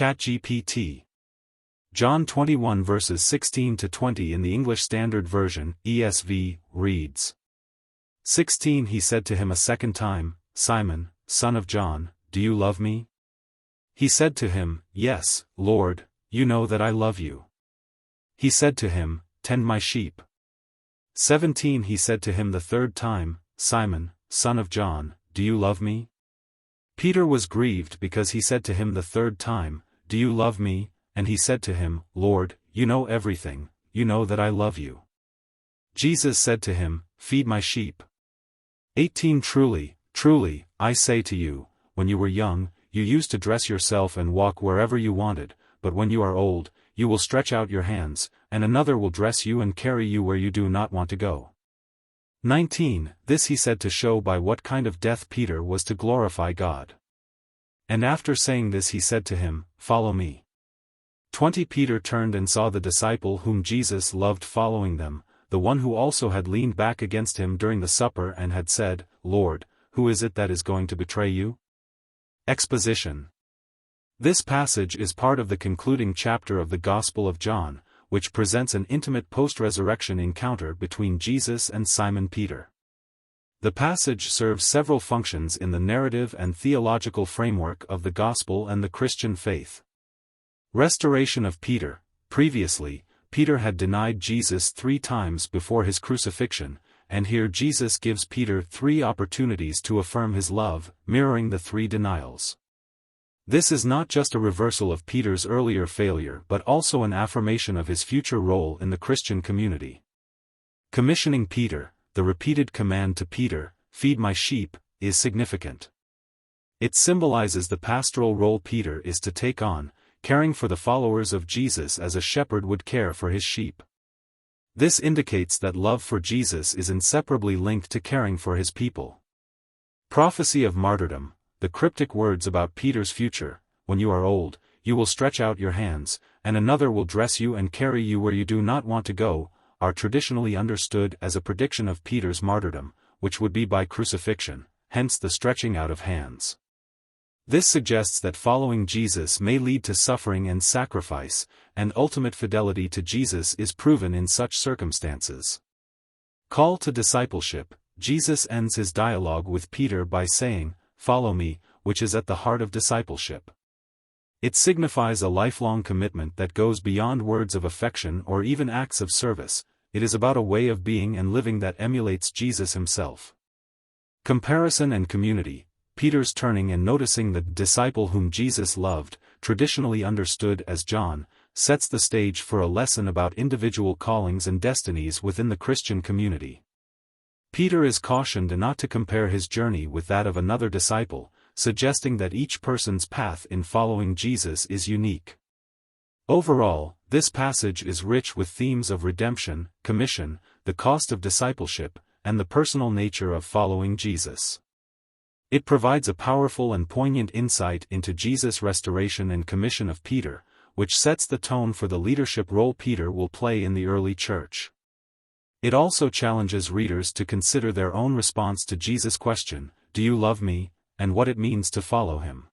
ChatGPT. John 21 verses 16 to 20 in the English Standard Version, ESV, reads. 16 He said to him a second time, Simon, son of John, do you love me? He said to him, Yes, Lord, you know that I love you. He said to him, Tend my sheep. 17 He said to him the third time, Simon, son of John, do you love me? Peter was grieved because he said to him the third time, Do you love me? And he said to him, Lord, you know everything, you know that I love you. Jesus said to him, Feed my sheep. 18 Truly, truly, I say to you, when you were young, you used to dress yourself and walk wherever you wanted, but when you are old, you will stretch out your hands, and another will dress you and carry you where you do not want to go. 19 This he said to show by what kind of death Peter was to glorify God. And after saying this he said to him, Follow me. 20 Peter turned and saw the disciple whom Jesus loved following them, the one who also had leaned back against him during the supper and had said, Lord, who is it that is going to betray you? Exposition. This passage is part of the concluding chapter of the Gospel of John, which presents an intimate post-resurrection encounter between Jesus and Simon Peter. The passage serves several functions in the narrative and theological framework of the Gospel and the Christian faith. Restoration of Peter. Previously, Peter had denied Jesus 3 times before his crucifixion, and here Jesus gives Peter 3 opportunities to affirm his love, mirroring the 3 denials. This is not just a reversal of Peter's earlier failure but also an affirmation of his future role in the Christian community. Commissioning Peter, the repeated command to Peter, Feed my sheep, is significant. It symbolizes the pastoral role Peter is to take on, caring for the followers of Jesus as a shepherd would care for his sheep. This indicates that love for Jesus is inseparably linked to caring for his people. Prophecy of martyrdom. The cryptic words about Peter's future, when you are old, you will stretch out your hands, and another will dress you and carry you where you do not want to go, are traditionally understood as a prediction of Peter's martyrdom, which would be by crucifixion, hence the stretching out of hands. This suggests that following Jesus may lead to suffering and sacrifice, and ultimate fidelity to Jesus is proven in such circumstances. Call to discipleship. Jesus ends his dialogue with Peter by saying, Follow me, which is at the heart of discipleship. It signifies a lifelong commitment that goes beyond words of affection or even acts of service. It is about a way of being and living that emulates Jesus himself. Comparison and community. Peter's turning and noticing the disciple whom Jesus loved, traditionally understood as John, sets the stage for a lesson about individual callings and destinies within the Christian community. Peter is cautioned not to compare his journey with that of another disciple, suggesting that each person's path in following Jesus is unique. Overall, this passage is rich with themes of redemption, commission, the cost of discipleship, and the personal nature of following Jesus. It provides a powerful and poignant insight into Jesus' restoration and commission of Peter, which sets the tone for the leadership role Peter will play in the early church. It also challenges readers to consider their own response to Jesus' question, Do you love me, and what it means to follow him.